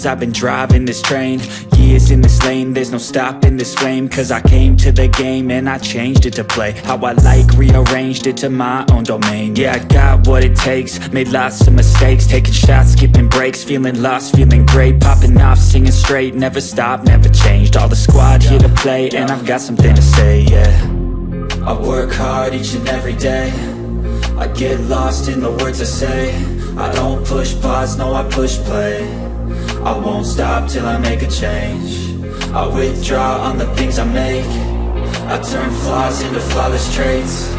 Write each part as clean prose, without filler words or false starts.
years I've been driving this train. Years in this lane, there's no stopping this flame. Cause I came to the game and I changed it to play how I like, rearranged it to my own domain. Yeah, I got what it takes, made lots of mistakes, taking shots, skipping breaks, feeling lost, feeling great, popping off, singing straight, never stopped, never changed. All the squad here to play and I've got something to say, yeah. I work hard each and every day, I get lost in the words I say. I don't push pause, no I push play. I won't stop till I make a change. I withdraw on the things I make. I turn flaws into flawless traits.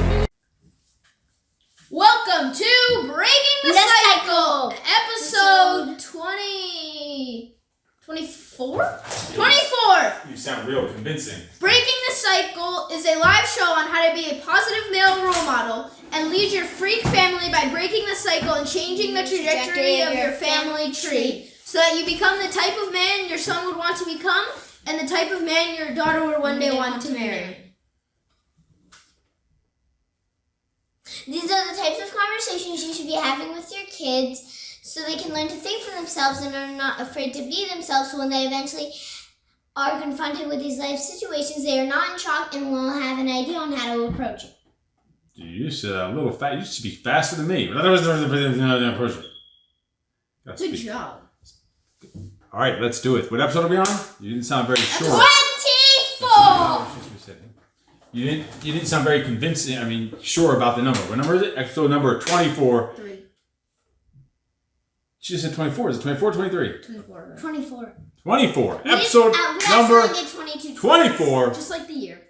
Welcome to Breaking the Cycle, episode 24? 24! You sound real convincing. Breaking the Cycle is a live show on how to be a positive male role model and lead your freak family by breaking the cycle and changing the trajectory of your family tree so that you become the type of man your son would want to become and the type of man your daughter would one day want to marry. These are the types of conversations you should be having with your kids so they can learn to think for themselves and are not afraid to be themselves, so when they eventually are confronted with these life situations, they are not in shock and will have an idea on how to approach it. You used to a little fast. You used to speak faster than me. Approach it. Good job. All right, let's do it. What episode are we on? You didn't sound very sure. 24! You didn't sound very convincing. I mean, sure about the number. What number is it? Episode number 24. 3. She just said 24. Is it 24 or 23? 24. 24. 24. Episode number 24. Just like the year.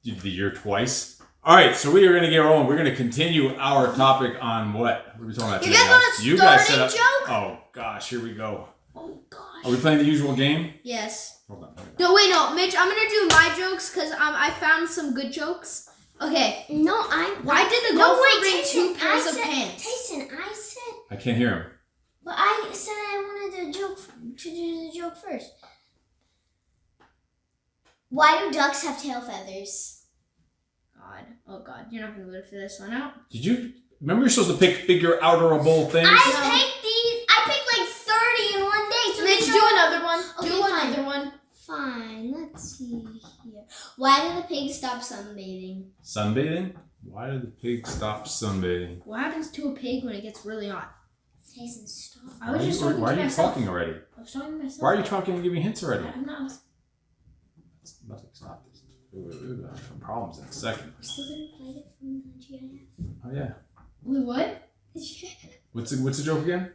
You did the year twice. All right, so we are going to get rolling. We're going to continue our topic on what? What are we talking about You today, guys want to start a joke? Oh, gosh, here we go. Oh, gosh. Are we playing the usual game? Yes. Hold on. No, wait, no. Mitch, I'm going to do my jokes because I found some good jokes. Okay. No, Why did the golfer bring 2 pairs of pants? Tyson, I said... I can't hear him. But I said I wanted to do the joke first. Why do ducks have tail feathers? God. Oh, God. You're not going to be able to figure this one out. Did you... Remember you're supposed to pick figure-outerable things? I picked like 30 in one day. So Mitch, do another one. Okay, Do another one. Fine, let's see here. Why do the pigs stop sunbathing? Sunbathing? Why did the pig stop sunbathing? What happens to a pig when it gets really hot? Tyson, stop. I was just talking to Why are you myself. talking already? I was talking to myself. Why are you talking and giving hints already? I'm not. Nothing. Stop this. We'll have some problems in a second. We're still gonna fight it from the GIF. Oh, yeah. Wait, what? What's the joke again?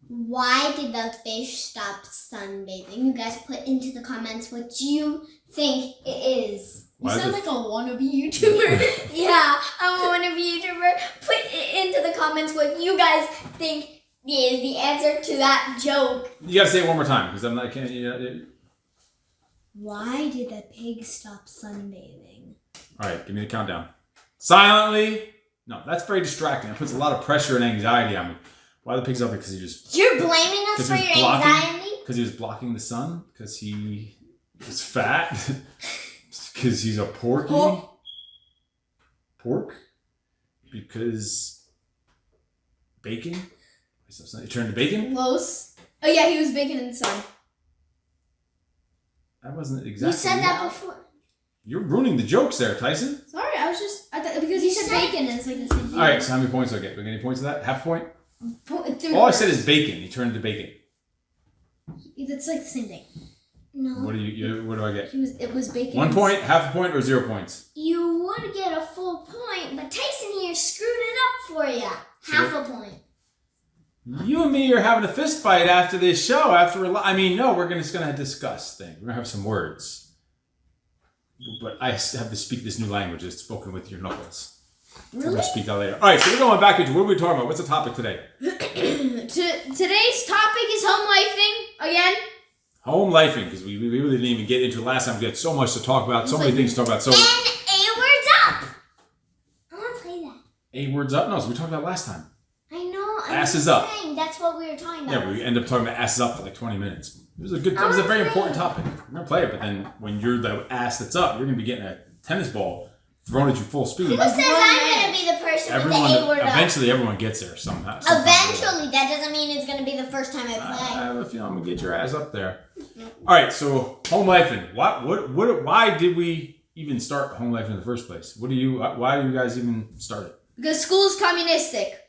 Why did the fish stop sunbathing? You guys put into the comments what you think it is. You sound like a wannabe YouTuber. Yeah, I'm a wannabe YouTuber. Put it into the comments what you guys think is the answer to that joke. You gotta say it one more time because I'm not. Can't. Why did the pig stop sunbathing? All right, give me the countdown. Silently. No, that's very distracting. It puts a lot of pressure and anxiety on me. Why are the pigs up there? Because he just... You're blaming us for your anxiety? Because he was blocking the sun? Because he was fat? Because he's a porky? Oh. Pork? Because... Bacon? You turned to bacon? Close. Oh, yeah, he was baking in the sun. That wasn't exactly... You said that before. You're ruining the jokes there, Tyson. Sorry, I was just... because you said bacon and it's like the same thing. All right, so how many points do I get? Do I get any points for that? Half a point? All All I said is bacon. He turned to bacon. It's like the same thing. No. What do I get? It was bacon. 1 point, half a point, or 0 points? You would get a full point, but Tyson here screwed it up for you. Half a point. You and me are having a fist fight after this show. We're just gonna discuss things. We're gonna have some words. But I have to speak this new language that's spoken with your knuckles. Really? I'm gonna speak that later. All right, so we're going back into what are we talking about? What's the topic today? Today's topic is home lifing again. Home lifing, because we really didn't even get into it last time. We had so much to talk about, so many things to talk about. So And 8 words up. I want to play that. 8 words up? No, so we talked about last time. I know. Asses up. That's what we were talking about. Yeah, we end up talking about asses up for like 20 minutes. It was a very important topic. We're gonna play it, but then when you're the ass that's up, you're gonna be getting a tennis ball thrown at you full speed. Who says I'm going to be the person with the A word up. Eventually, everyone gets there somehow. Eventually, that doesn't mean it's going to be the first time I play. I have a feeling I'm gonna get your ass up there. All right, so home lifing. Why did we even start home life in the first place? Why do you guys even start it? Because school's communistic.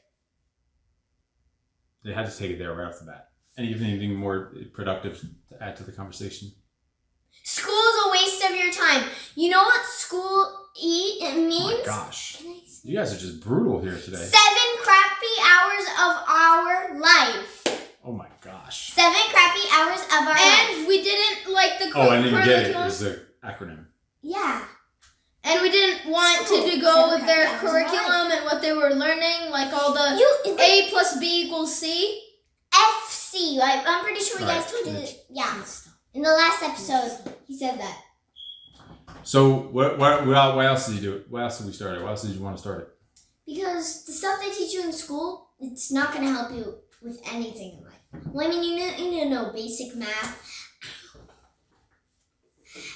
They had to take it there right off the bat. Anything more productive to add to the conversation? School's a waste of your time. You know what school means? Oh my gosh. You guys are just brutal here today. 7 crappy hours of our life. Oh my gosh. 7 crappy hours of our life. And we didn't like the Oh, I didn't even get it. It curriculum. was the acronym. Yeah. And we didn't want to go with their curriculum and what they were learning, like all the A plus B equals C. FC. I'm pretty sure you guys told you that. Yeah. In the last episode, he said that. So what else did you do? What else did we start it? What else did you want to start it? Because the stuff they teach you in school, it's not going to help you with anything in life. Well, I mean, you need to know basic math.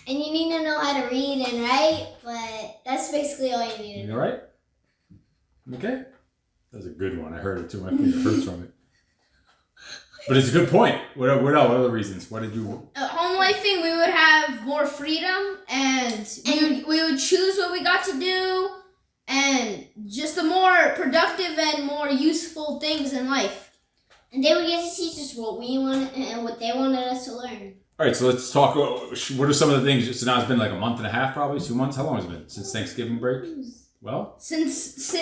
And you need to know how to read and write, but that's basically all you need to You know. all right? Okay. That was a good one. I heard it too. My finger hurts from it. But it's a good point. What else? What other reasons? What did you... Home lifing, we would have more freedom, and we would choose what we got to do, and just the more productive and more useful things in life. And they would get to teach us what we wanted and what they wanted us to learn. All right, so let's talk. What are some of the things? So now it's been like a month and a half, probably 2 months. How long has it been since Thanksgiving break? Well, Since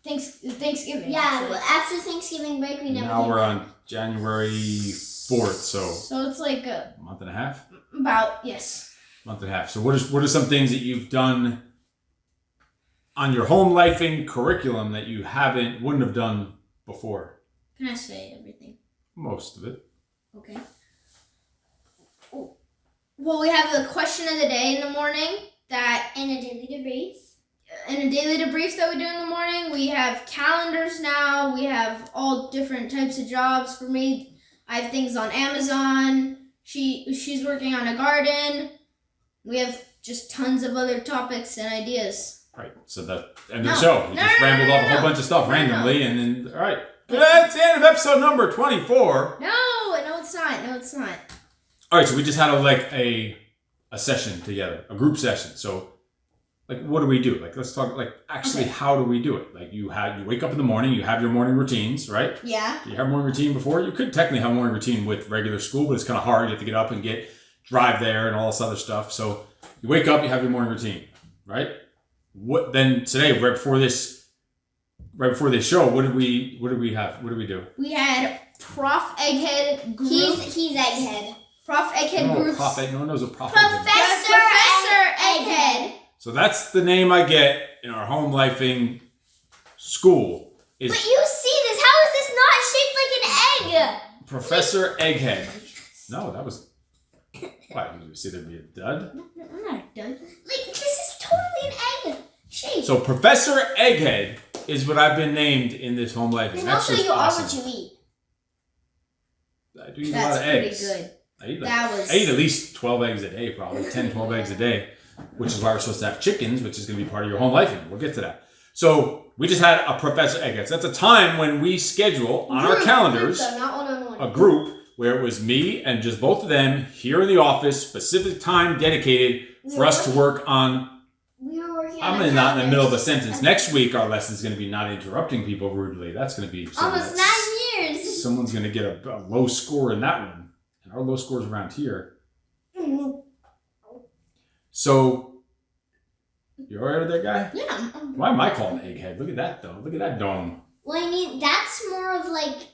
Thanksgiving. Yeah, actually. well, after Thanksgiving break, we never now came we're back. on January 4th, so So it's like a month and a half. yes. Month and a half. So what are some things that you've done on your home lifing curriculum that you wouldn't have done before? Can I say everything? Most of it. Okay. Well, we have the question of the day in the morning And a daily debrief. in a daily debrief that we do in the morning. We have calendars now. We have all different types of jobs for me. I have things on Amazon. She's working on a garden. We have just tons of other topics and ideas. All right. So that end of the show. You just rambled off a whole bunch of stuff randomly, and then all right. That's the end of episode number 24. No, it's not. No, it's not. All right. So we just had a session together, a group session. So. Like, what do we do? Like, let's talk, actually, how do we do it? Like, you wake up in the morning, you have your morning routines, right? Yeah. Do you have a morning routine before? You could technically have a morning routine with regular school, but it's kind of hard. You have to get up and drive there and all this other stuff. So, you wake up, you have your morning routine, right? Then today, right before this show, what did we have? What did we do? We had Prof. Egghead group. He's Egghead. Prof. Egghead groups. No one knows what Prof. Egghead is. Professor Egghead. So that's the name I get in our home lifing school. But you see this? How is this not shaped like an egg? Professor Egghead. No, that was... What, you see there'd be a dud? I'm not done. Like, this is totally an egg shape. So Professor Egghead is what I've been named in this home lifing. And That's also, just you awesome. are what you eat. I do eat a That's lot of pretty eggs. good. I eat, That I eat at least 12 eggs a day, probably 10, 12 eggs a day, which is why we're supposed to have chickens, which is going to be part of your home lifing. We'll get to that. So we just had a Professor Egghead. So that's a time when we schedule on our calendars So not one-on-one. a group where it was me and just both of them here in the office, specific time dedicated for us to work on. We were working on I'm our not in the middle of a calendars. sentence. Next week, our lesson is going to be not interrupting people rudely. That's going to be Almost 9 years. someone's going to get a low score in that one. And our low scores around here. So, you all right with that guy? Yeah. Why am I calling Egghead? Look at that, though. Look at that dome. Well, I mean, that's more of like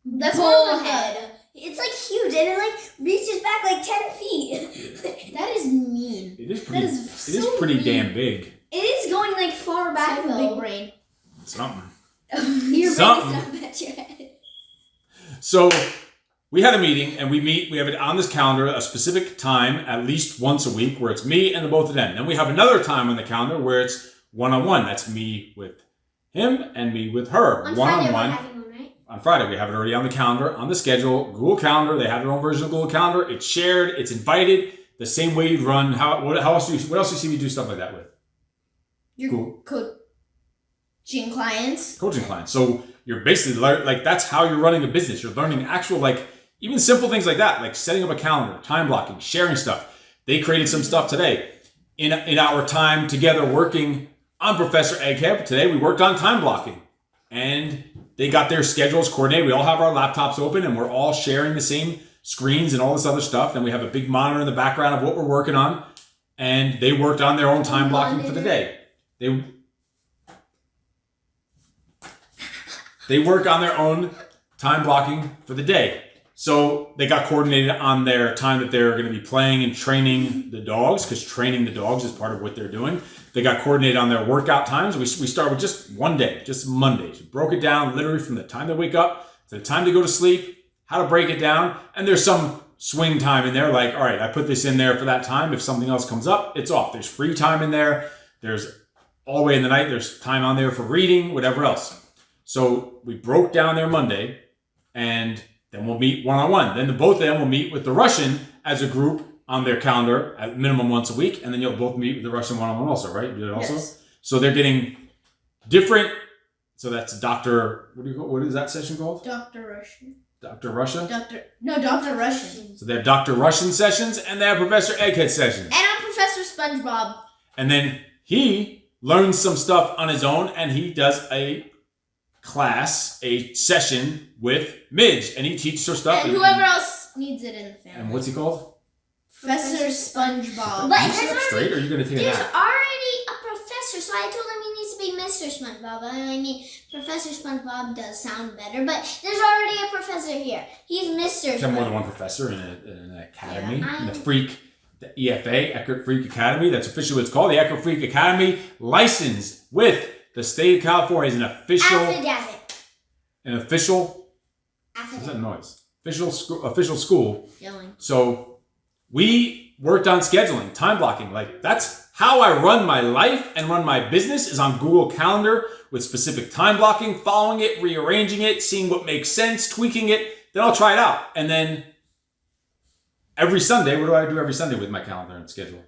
That's more of a bullhead. It's like huge and it like reaches back like 10 feet. That is mean. It is pretty. That is It is so pretty mean. damn big. It is going like far back Big though. brain. Something. Your Something. brain is not at your head. So we had a meeting, and we have it on this calendar a specific time, at least once a week, where it's me and the both of them. Then we have another time on the calendar where it's one-on-one. That's me with him and me with her. On Friday we're One-on-one. having one, right? On Friday, we have it already on the calendar, on the schedule, Google Calendar. They have their own version of Google Calendar. It's shared. It's invited. The same way you'd run. What else do you see me do stuff like that with? Your Cool. Coaching clients. Coaching clients. So you're basically like that's how you're running a business. You're learning actual even simple things like that, like setting up a calendar, time blocking, sharing stuff. They created some stuff today in our time together working on Professor Egghead. Today we worked on time blocking, and they got their schedules coordinated. We all have our laptops open, and we're all sharing the same screens and all this other stuff. Then we have a big monitor in the background of what we're working on, and they worked on their own time blocking for the day. They work on their own time blocking for the day. So they got coordinated on their time that they're going to be playing and training the dogs, because training the dogs is part of what they're doing. They got coordinated on their workout times. We start with just one day, just Mondays. We broke it down literally from the time they wake up to the time to go to sleep, how to break it down. And there's some swing time in there, like, all right, I put this in there for that time. If something else comes up, it's off. There's free time in there. There's all the way in the night, there's time on there for reading, whatever else. So we broke down their Monday, and then we'll meet one-on-one. Then the both of them will meet with the Russian as a group on their calendar at minimum once a week. And then you'll both meet with the Russian one-on-one also, right? You do that also? Yes. So they're getting different. So that's Dr. What is that session called? Dr. Russian. Dr. Russia? Dr. Russian. So they have Dr. Russian sessions, and they have Professor Egghead sessions. And I'm Professor SpongeBob. And then he learns some stuff on his own, and he does a session with Midge, and he teaches her stuff. And whoever else needs it in the family. And what's he called? Professor SpongeBob. But Can you sit up straight, or are you going to take a there's nap? already a professor, so I told him he needs to be Mr. SpongeBob. I mean, Professor SpongeBob does sound better, but there's already a professor here. He's Mr. There's more SpongeBob. than one professor in an academy, Yeah, in the EFA, Eckert Freak Academy. That's officially what it's called. The Eckert Freak Academy, licensed with the state of California, is an official. What's that noise? Official school. Yelling. So we worked on scheduling, time blocking. Like, that's how I run my life and run my business, is on Google Calendar with specific time blocking, following it, rearranging it, seeing what makes sense, tweaking it. Then I'll try it out. And then every Sunday, what do I do every Sunday with my calendar and schedule?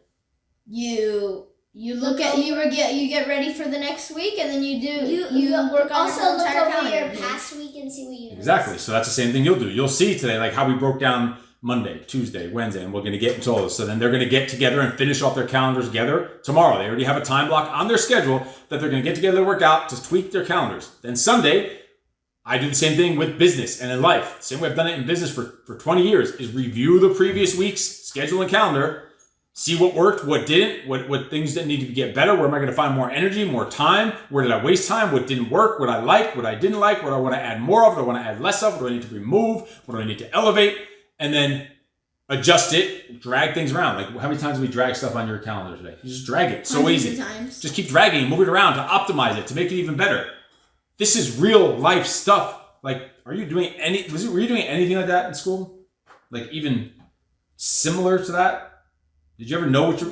You get ready for the next week, and then you work on also your look entire over calendar. your past week and see what you Exactly. So that's the same thing you'll do. You'll see today, like how we broke down Monday, Tuesday, Wednesday, and we're going to get into all this. So then they're going to get together and finish off their calendars together tomorrow. They already have a time block on their schedule that they're going to get together to work out to tweak their calendars. Then Sunday, I do the same thing with business and in life. Same way I've done it in business for 20 years, is review the previous week's schedule and calendar, see what worked, what didn't, what things that need to get better, where am I going to find more energy, more time, where did I waste time, what didn't work, what I like, what I didn't like, what I want to add more of, what I want to add less of, what do I need to remove, what do I need to elevate, and then adjust it, drag things around. Like, how many times do we drag stuff on your calendar today? You just drag it. So Hundreds easy. of times. Just keep dragging, move it around to optimize it, to make it even better. This is real life stuff. Like, were you doing anything like that in school? Like, even similar to that? Did you ever know what No.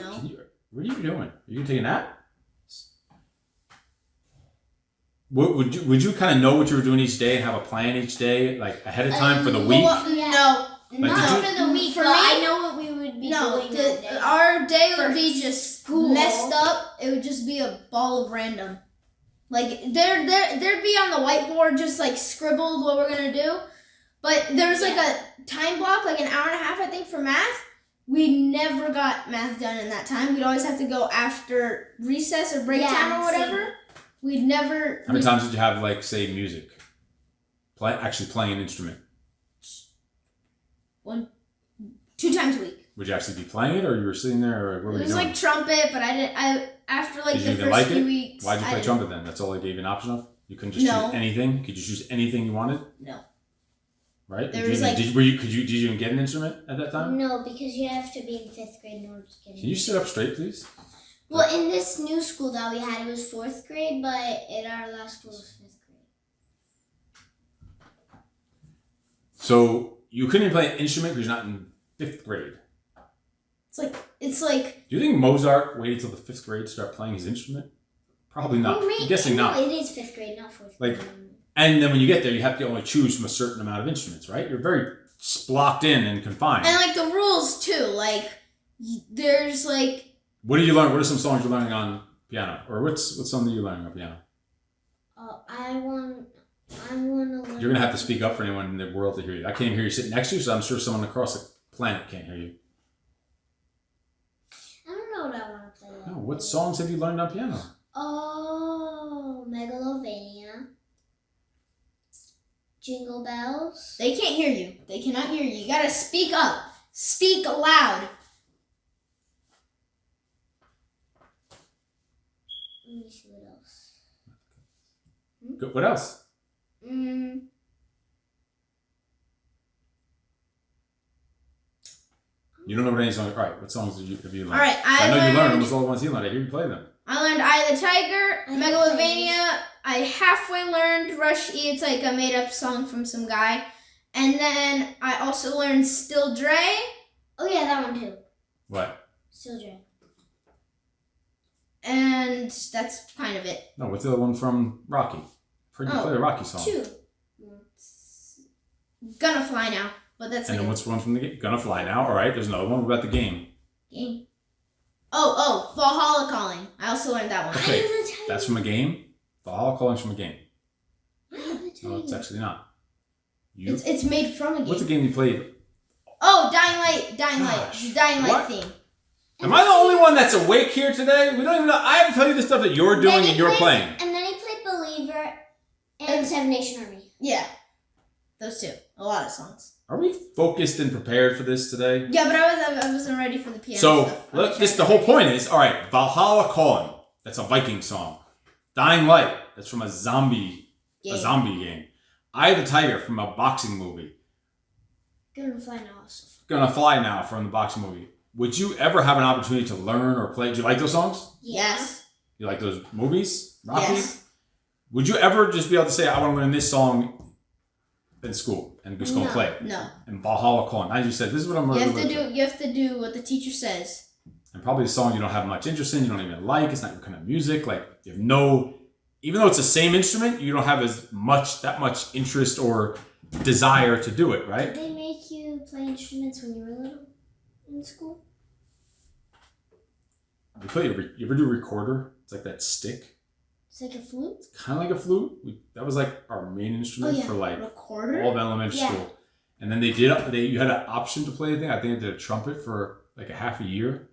what are you doing? Are you gonna take a nap? Would you kind of know what you were doing each day and have a plan each day, like ahead of time for the week? No. Like, Not did for the week, For but me- I know what we would be doing that day. Our day would For be just school. messed up. It would just be a ball of random. Like there'd be on the whiteboard just like scribbled what we're gonna do, but there was like a time block, like an hour and a half, I think, for math. We never got math done in that time. We'd always have to go after recess or break time or whatever. We'd never. How many times did you have, like, say, music? Actually playing an instrument? 2 times a week. Would you actually be playing it, or you were sitting there, or what were It you was doing? like trumpet, but after like Did you the even first like few it? weeks. Why'd you I play didn't- trumpet then? That's all they gave you an option of? You couldn't just No. choose anything? Could you choose anything you wanted? No. Right? There did was, you, like- did you even get an instrument at that time? No, because you have to be in 5th grade in order to get it. Can you sit up straight, please? Well, in this new school that we had, it was 4th grade, but in our last school, it was 5th grade. So you couldn't even play an instrument because you're not in 5th grade. It's like Do you think Mozart waited till the 5th grade to start playing his instrument? Probably not. I'm guessing no, not. it is 5th grade, not 4th Like- grade. And then when you get there, you have to only choose from a certain amount of instruments, right? You're very blocked in and confined. and like the rules too. Like there's like What do you learn? What are some songs you're learning on piano? Or what's something you're learning on piano? I want to learn. You're gonna have to speak up for anyone in the world to hear you. I can't even hear you sitting next to you, so I'm sure someone across the planet can't hear you. I don't know what I want to play. No, what songs have you learned on piano? Oh, Megalovania. Jingle Bells. They can't hear you. They cannot hear you. You gotta speak up. Speak loud. Let me see what else. Good. What else? You don't know what any songs. All right, what songs have you learned? All right, I know you learned almost all the ones he learned. I hear you play them. I learned Eye of the Tiger, Megalovania. I halfway learned Rush E. It's like a made-up song from some guy. And then I also learned Still Dre. Oh yeah, that one too. What? Still Dre. And that's kind of it. No, what's the other one from Rocky? Heard you play a Rocky song. 2. Gonna Fly Now. But that's And like then what's one from the game? Gonna Fly Now. All right, there's another one. What about the game? game. Oh, Valhalla Calling. I also learned that one. Okay, Eye of the Tiger. that's from a game. Valhalla Calling's from a game. Eye of the Tiger. No, it's actually not. You. It's made from a game. What's the game you played? Oh, Dying Light. Dying Light. Gosh. The Dying Light What? theme. Am I the only one that's awake here today? We don't even know. I have to tell you the stuff that you're doing Then he and you're plays- playing. And then he played Believer and Seven Nation Army. Yeah. Those two. A lot of songs. Are we focused and prepared for this today? Yeah, but I wasn't ready for the piano So, stuff. the whole point is, all right, Valhalla Calling. That's a Viking song. Dying Light. That's from a zombie game. Eye of the Tiger from a boxing movie. Gonna Fly Now. Gonna Fly Now from the boxing movie. Would you ever have an opportunity to learn or play? Do you like those songs? Yes. You like those movies? Rocky? Yes. Would you ever just be able to say, I want to learn this song in school and just go and play it? No. And Valhalla Calling. As you said, this is what I'm You learning. have to do what the teacher says. And probably a song you don't have much interest in, you don't even like, it's not your kind of music. Like, you have no, even though it's the same instrument, you don't have that much interest or desire to do it, right? Did they make you play instruments when you were little in school? You ever do recorder? It's like that stick. It's like a flute? Kind of like a flute. That was like our main instrument for like Recorder. all of elementary Yeah. school. And then you had an option to play the thing. I think I did a trumpet for like a half a year.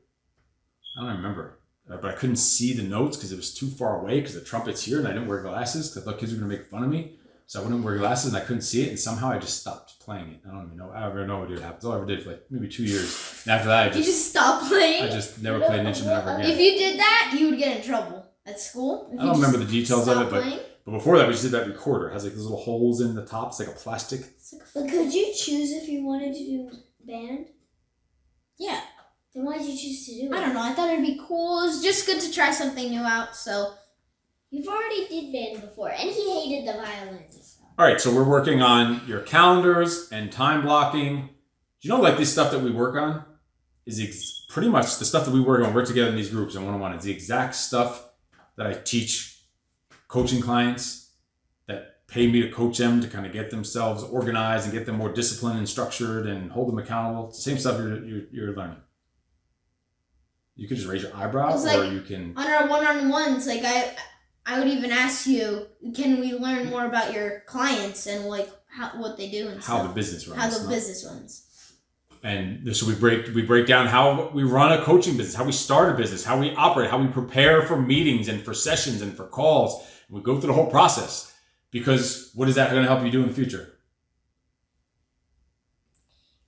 I don't remember. But I couldn't see the notes because it was too far away because the trumpet's here and I didn't wear glasses because I thought kids were going to make fun of me. So I wouldn't wear glasses and I couldn't see it. And somehow I just stopped playing it. I don't even know. I don't know what happened. That's all I ever did for like maybe 2 years. And after that, You just stop playing. I just never played an instrument ever again. If you did that, you would get in trouble at school. If I you don't remember just the details of stopped it, but playing. before that, we just did that recorder. It has like those little holes in the top. It's like a plastic. But could you choose if you wanted to do band? Yeah. Then why did you choose to do it? I don't know. I thought it'd be cool. It was just good to try something new out. So You've already did band before, and he hated the violins. All right, so we're working on your calendars and time blocking. Do you know, like this stuff that we work on is pretty much the stuff that we work on. We're together in these groups and one-on-one. It's the exact stuff that I teach coaching clients that pay me to coach them to kind of get themselves organized and get them more disciplined and structured and hold them accountable. It's the same stuff you're learning. You could just raise your eyebrow, It's or like- you can. on our one-on-ones, like I would even ask you, can we learn more about your clients and like what they do and How stuff? the business runs. How the not- business runs. And so we break down how we run a coaching business, how we start a business, how we operate, how we prepare for meetings and for sessions and for calls. We go through the whole process because what is that going to help you do in the future?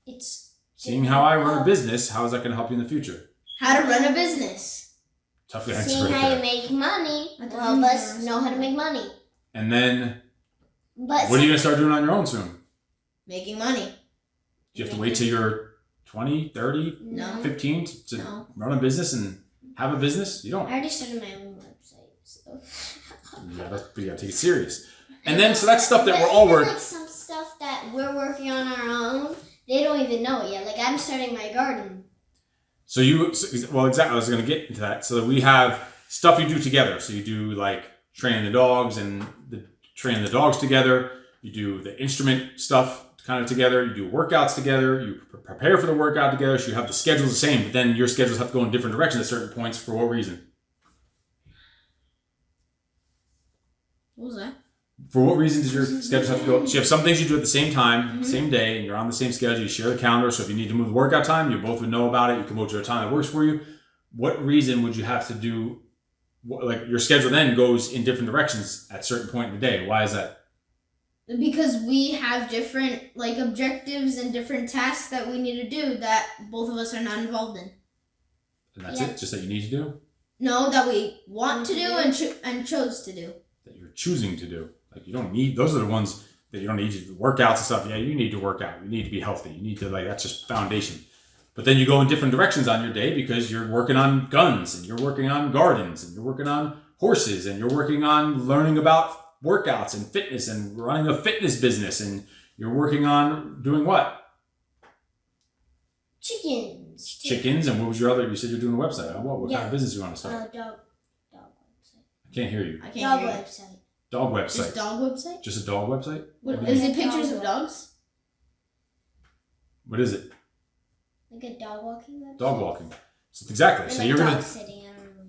It's Seeing how I run a business, how is that going to help you in the future? How to run a business. Tough answer seeing right how you there. make money I will don't help us understand. know how to make money. And then But what are you going to start doing on your own soon? Making money. Do you have to wait till you're 20, 30, No. 15 to No. run a business and have a business? You don't. I already started my own website, so. You gotta take it serious. And then, so that's stuff that we're all even, working. like some stuff that we're working on our own, they don't even know it yet. Like I'm starting my garden. Well, exactly. I was going to get into that. So we have stuff you do together. So you do like training the dogs and training the dogs together. You do the instrument stuff kind of together. You do workouts together. You prepare for the workout together. So you have the schedules the same, but then your schedules have to go in different directions at certain points. For what reason? What was that? For what reason does your schedule have to go? So you have some things you do at the same time, same day, and you're on the same schedule. You share the calendar. So if you need to move the workout time, you both would know about it. You can move to a time that works for you. What reason would you have to do? Like your schedule then goes in different directions at a certain point in the day. Why is that? Because we have different like objectives and different tasks that we need to do that both of us are not involved in. And that's it? Just that you need to do? No, that we want to do and chose to do. That you're choosing to do. Like you don't need, those are the ones that you don't need to do. Workouts and stuff. Yeah, you need to work out. You need to be healthy. You need to that's just foundation. But then you go in different directions on your day because you're working on guns and you're working on gardens and you're working on horses and you're working on learning about workouts and fitness and running a fitness business and you're working on doing what? Chickens. Chickens. And what was your other, you said you're doing a website. What kind of business do you want to start? Dog website. I can't hear you. I can't Dog hear you. website. Dog website. Just dog website? Just a dog website? What, is it pictures of dogs? What is it? Like a dog walking website. Dog walking. So exactly. Or So like you're dog gonna, sitting. I don't know.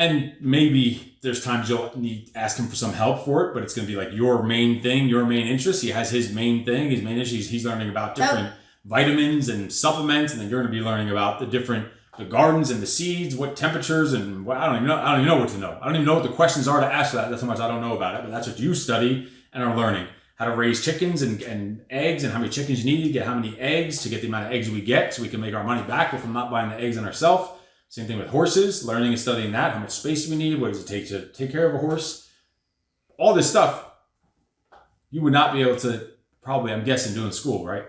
and maybe there's times you'll need ask him for some help for it, but it's gonna be like your main thing, your main interest. He has his main thing, his main issue. He's learning about different vitamins and supplements, and then you're gonna be learning about the gardens and the seeds, what temperatures and what I don't even know what to know. I don't even know what the questions are to ask for that. That's how much I don't know about it, but that's what you study and are learning. How to raise chickens and eggs and how many chickens you need to get how many eggs to get the amount of eggs we get so we can make our money back if we're not buying the eggs on ourselves. Same thing with horses, learning and studying that. How much space do we need? What does it take to take care of a horse? All this stuff you would not be able to probably, I'm guessing, do in school, right?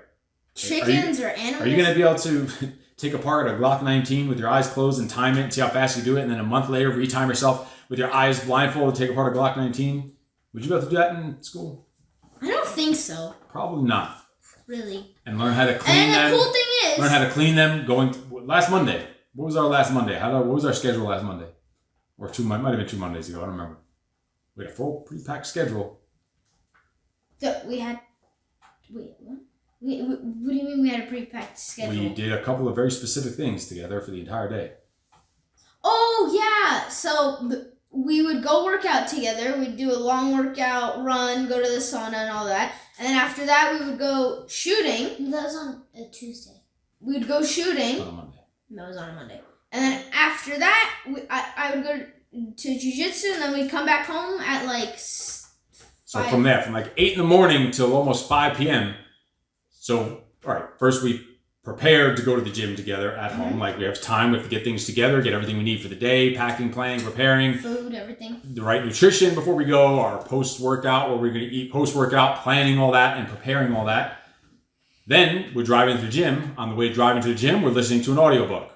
Chickens or animals? Are you going to be able to take apart a Glock 19 with your eyes closed and time it and see how fast you do it, and then a month later retime yourself with your eyes blindfolded, take apart a Glock 19? Would you be able to do that in school? I don't think so. Probably not. Really. And learn how to clean them. And the cool thing is... Learn how to clean them last Monday. What was our last Monday? What was our schedule last Monday? Or might have been 2 Mondays ago. I don't remember. We had a full pre-packed schedule. We had... Wait, what? What do you mean we had a pre-packed schedule? We did a couple of very specific things together for the entire day. Oh, yeah. So we would go work out together. We'd do a long workout, run, go to the sauna and all that. And then after that, we would go shooting. That was on a Tuesday. We would go shooting. On a Monday. That was on a Monday. And then after that, I would go to jiu-jitsu, and then we'd come back home at like So from there, from like 8 in the morning till almost 5 p.m. So, all right, first we prepared to go to the gym together at home. Like we have time, we have to get things together, get everything we need for the day, packing, planning, preparing. Food, everything. The right nutrition before we go, our post-workout, what we're going to eat post-workout, planning all that and preparing all that. Then we're driving to the gym. On the way driving to the gym, we're listening to an audiobook.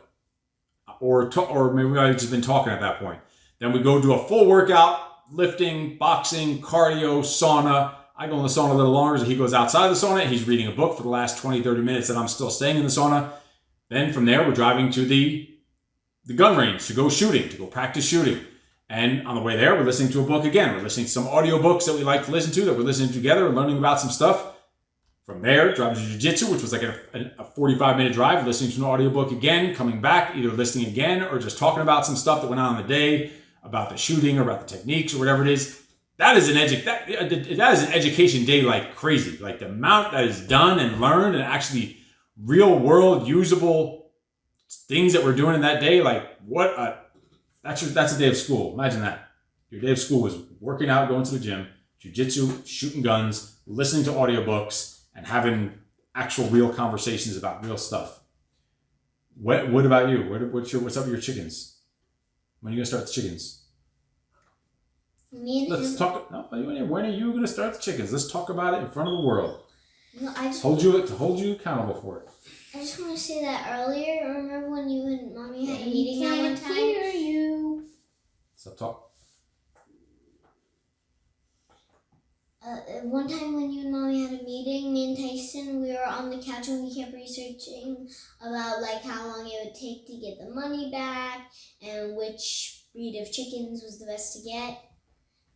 Or maybe we might have just been talking at that point. Then we go do a full workout, lifting, boxing, cardio, sauna. I go in the sauna a little longer, so he goes outside the sauna. He's reading a book for the last 20, 30 minutes that I'm still staying in the sauna. Then from there, we're driving to the gun range to go shooting, to go practice shooting. And on the way there, we're listening to a book again. We're listening to some audiobooks that we like to listen to, that we're listening to together and learning about some stuff. From there, driving to jiu-jitsu, which was like a 45-minute drive, listening to an audiobook again, coming back, either listening again or just talking about some stuff that went on in the day, about the shooting or about the techniques or whatever it is. That is an education day like crazy. Like the amount that is done and learned and actually real world usable things that we're doing in that day. Like that's a day of school. Imagine that. Your day of school was working out, going to the gym, jiu-jitsu, shooting guns, listening to audiobooks, and having actual real conversations about real stuff. What about you? What's up with your chickens? When are you gonna start the chickens? Let's talk. No, when are you going to start the chickens? Let's talk about it in front of the world. No, I just hold you accountable for it. I just want to say that earlier. Remember when you and Mommy had a meeting that one time? Hear you. Stop talking. One time when you and Mommy had a meeting, me and Tyson, we were on the couch and we kept researching about like how long it would take to get the money back and which breed of chickens was the best to get.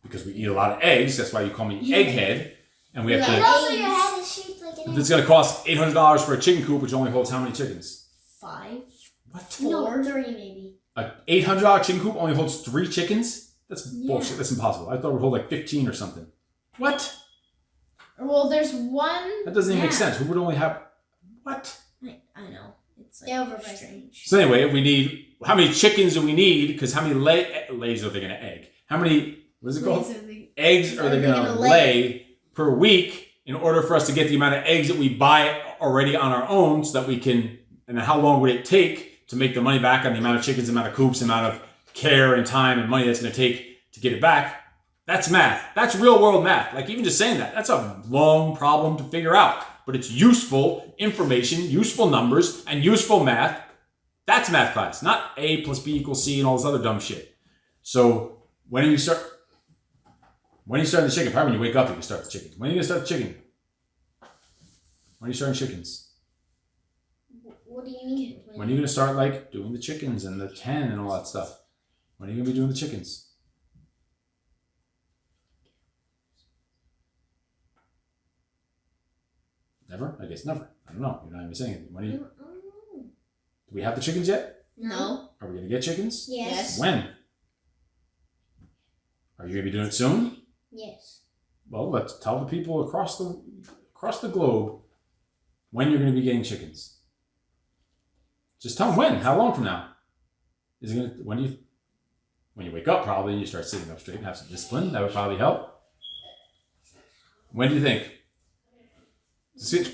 Because we eat a lot of eggs, that's why you call me Egghead. And we have to. Also, your head is shaped like an egg. It's going to cost $800 for a chicken coop, which only holds how many chickens? 5. What? 4. No, 3 maybe. A $800 chicken coop only holds 3 chickens? That's bullshit. That's impossible. I thought we'd hold like 15 or something. What? Well, there's one. That doesn't even make sense. We would only have what? I know. It's They overpriced them. So anyway, we need how many chickens do we need? Because how many lays are they going to egg? How many? What is it called? Eggs are they going to lay per week in order for us to get the amount of eggs that we buy already on our own, so that we can? And then how long would it take to make the money back on the amount of chickens, the amount of coops, the amount of care and time and money that's going to take to get it back? That's math. That's real world math. Like even just saying that, that's a long problem to figure out. But it's useful information, useful numbers, and useful math. That's math class, not A plus B equals C and all this other dumb shit. So when do you start? When are you starting the chicken? Probably when you wake up, you can start the chicken. When are you going to start the chicken? When are you starting chickens? What do you mean? When are you going to start like doing the chickens and the 10 and all that stuff? When are you going to be doing the chickens? Never? I guess never. I don't know. You're not even saying anything. When are you? Do we have the chickens yet? No. Are we going to get chickens? Yes. When? Are you going to be doing it soon? Yes. Well, let's tell the people across the globe when you're going to be getting chickens. Just tell them when. How long from now? Is it going to? When you wake up, probably, and you start sitting up straight and have some discipline. That would probably help. When do you think?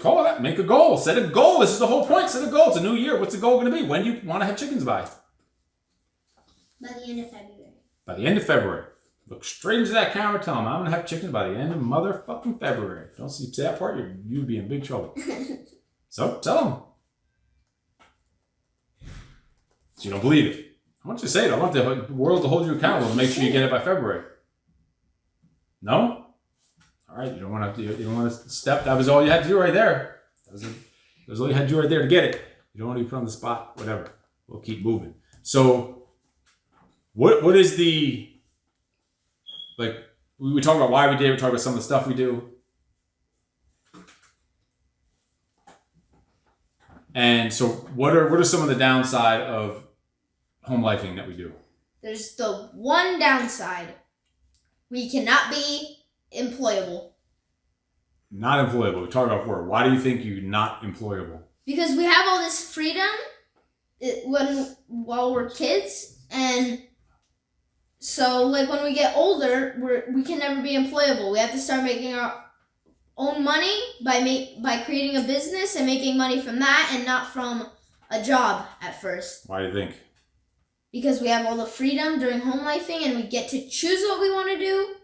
Call that. Make a goal. Set a goal. This is the whole point. Set a goal. It's a new year. What's the goal going to be? When do you want to have chickens by? By the end of February. By the end of February. Look straight into that camera. Tell them I'm going to have chickens by the end of motherfucking February. Don't say that part. You'd be in big trouble. So tell them. So you don't believe it. I want you to say it. I want the world to hold you accountable and make sure you get it by February. No? All right. You don't want to step. That was all you had to do right there. That was all you had to do right there to get it. You don't want to be put on the spot. Whatever. We'll keep moving. So what is the, like, we talk about why we did. We talk about some of the stuff we do. And so what are some of the downside of home lifing that we do? There's the one downside. We cannot be employable. Not employable. We talk about before. Why do you think you're not employable? Because we have all this freedom while we're kids, and so like when we get older, we can never be employable. We have to start making our own money by creating a business and making money from that, and not from a job at first. Why do you think? Because we have all the freedom during home lifing, and we get to choose what we want to do,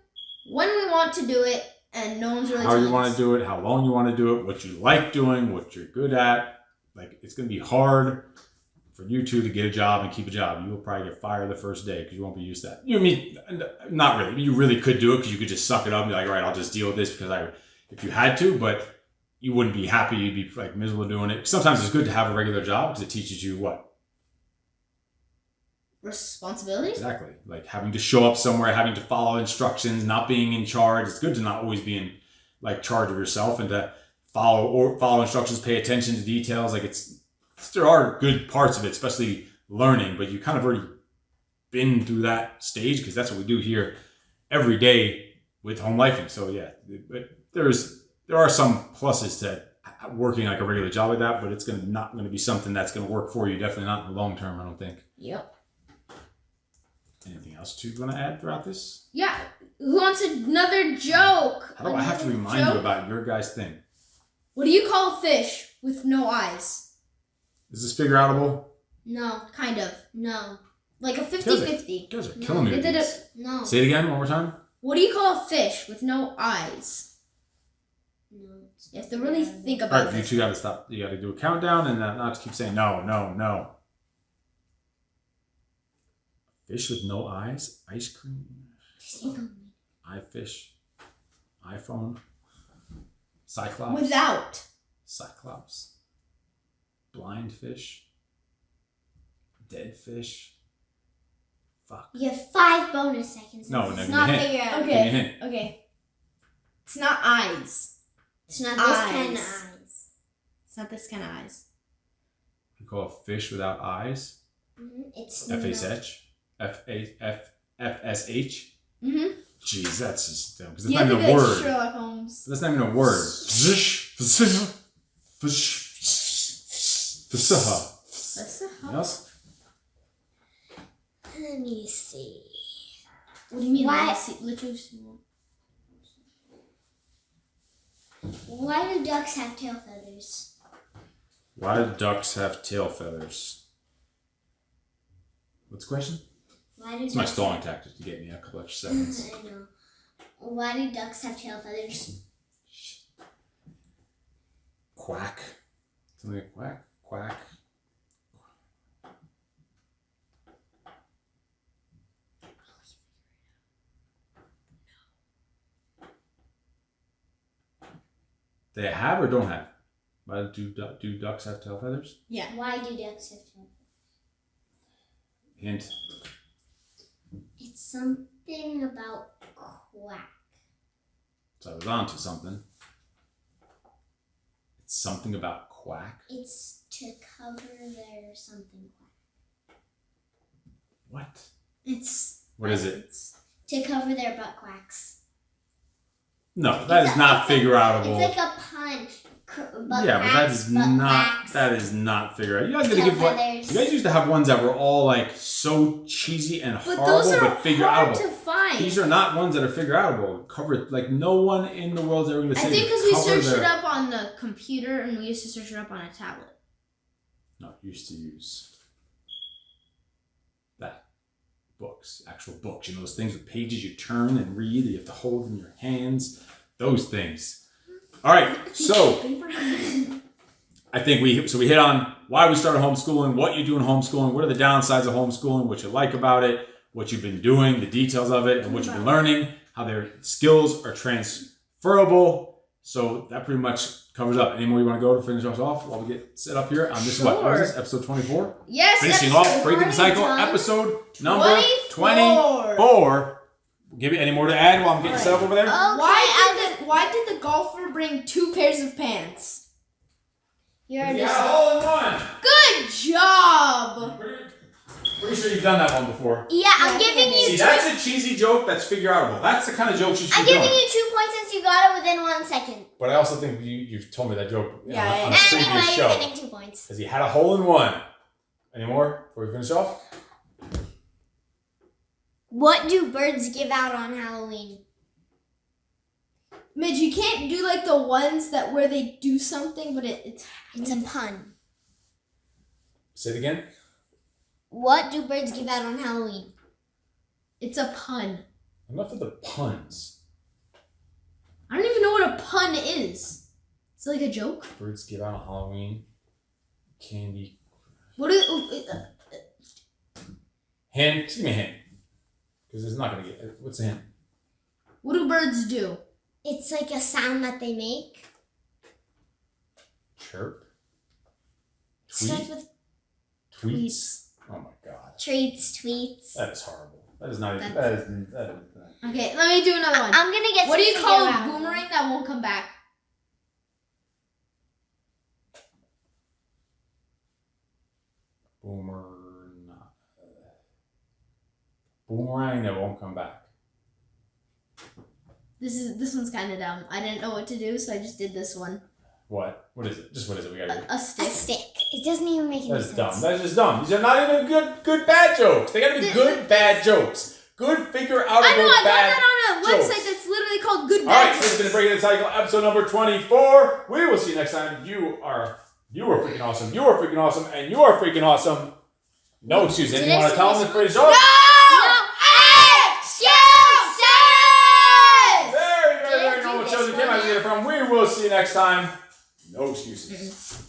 when we want to do it, and no one's really How you want to do it, how long you want to do it, what you like doing, what you're good at. Like, it's going to be hard for you two to get a job and keep a job. You will probably get fired the first day because you won't be used to that. You mean, not really. You really could do it because you could just suck it up and be like, all right, I'll just deal with this if you had to, but you wouldn't be happy. You'd be like miserable doing it. Sometimes it's good to have a regular job because it teaches you what? Responsibility? Exactly. Like having to show up somewhere, having to follow instructions, not being in charge. It's good to not always be in like charge of yourself and to follow instructions, pay attention to details. Like there are good parts of it, especially learning, but you kind of already been through that stage because that's what we do here every day with home lifing. So yeah, there are some pluses to working like a regular job like that, but it's not going to be something that's going to work for you. Definitely not in the long term, I don't think. Yep. Anything else you want to add throughout this? Yeah. Who wants another joke? How do I have to remind you about your guys' thing? What do you call a fish with no eyes? Is this figure outable? No, kind of. No. Like a 50-50. You guys are killing me with They did these. No. Say it again, one more time. What do you call a fish with no eyes? No. You have to really think All about right, you this. two got to stop. You got to do a countdown and not just keep saying no. Fish with no eyes. Ice cream. iFish. iPhone. Cyclops. Without. Cyclops. Blind fish. Dead fish. Fuck. You have 5 bonus seconds. No, It's give not me a hint. figure out. Give me a hint. Okay. It's not eyes. It's not this kind of Eyes. eyes. It's not this kind of eyes. You call a fish without eyes? It's F-A-S-H? FSH? Mm-hmm. Jeez, that's just dumb. Because You that's have not to even be a like word. Sherlock Holmes. That's not even a word. Zish. Zish. Zish. Zish. That's Anything else? Let me see. What do you mean? Why- Literally. Why do ducks have tail feathers? Why do ducks have tail feathers? What's the question? Why do It's my ducks stalling tactic to get me a couple extra seconds. I know. Why do ducks have tail feathers? Quack. Something like quack. Quack. They have or don't have? Why do ducks have tail feathers? Yeah. Why do ducks have tail feathers? Hint. It's something about quack. So I was on to something. It's something about quack. It's to cover their something quack. What? It's. What is it? To cover their butt quacks. No, that is not figure outable. It's like a pun. Butt Yeah, but that quacks, is butt not. quacks. That is not figure out. You guys gotta Tail give one. feathers. You guys used to have ones that were all like so cheesy and But horrible, those are but figure hard outable. to find. These are not ones that are figure outable. Covered like no one in the world is ever gonna say. I think because to we cover searched it their- up on the computer and we used to search it up on a tablet. No, used to use that books, actual books. You know those things with pages you turn and read that you have to hold in your hands. Those things. All right, so I think we hit on why we started homeschooling, what you do in homeschooling, what are the downsides of homeschooling, what you like about it, what you've been doing, the details of it, and what you've been learning, how their skills are transferable. So that pretty much covers up. Any more you want to go to finish us off while we get set up here on this? What is this? Episode 24? Yes. Finishing episode off Breaking the Cycle, 20. episode number 24. 24. Give you any more to add while I'm getting set up over there? Why did the golfer bring 2 pairs of pants? You're You just got a hole in one. Good job. Pretty sure you've done that one before. yeah. I'm giving you. See, that's a cheesy joke that's figure outable. That's the kind of joke you should I'm be giving doing. you 2 points since you got it within 1 second. But I also think you've told me that joke on Yeah, a yeah. previous Anyway, show. you're getting 2 points. Because he had a hole in one. Any more before we finish off? What do birds give out on Halloween? Midge, you can't do like the ones that where they do something, but it's It's a pun. Say it again. What do birds give out on Halloween? it's a pun. Enough of the puns. I don't even know what a pun is. It's like a joke. Birds give out on Halloween. Candy. What is? Hint. Give me a hint. Because it's not going to get. What's the hint? What do birds do? It's like a sound that they make. Chirp. Starts Tweet. with Tweets. Oh my god. treats, tweets. That is horrible. That is not even. That's- That is Okay, let me do another one. I'm gonna get. What do you something call a around. boomerang that won't come back? Boomerang that won't come back. This one's kind of dumb. I didn't know what to do, so I just did this one. What? What is it? Just what is it? We gotta do. A A stick. stick. It doesn't even make any That's sense. dumb. That's just dumb. These are not even good bad jokes. They gotta be good bad jokes. Good figure outable I know. I got bad that on a jokes. website that's literally called Good All right, Bad. so it's been Breaking the Cycle, episode number 24. We will see you next time. You are freaking awesome. You are freaking awesome, and you are freaking awesome. No excuses. Anything you want to tell them to finish off? There you go. There you know what shows you came out here from. We will see you next time. No excuses.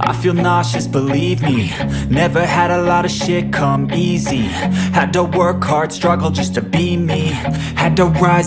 I feel nauseous, believe me. Never had a lot of shit come easy. Had to work hard, struggle just to be me. Had to rise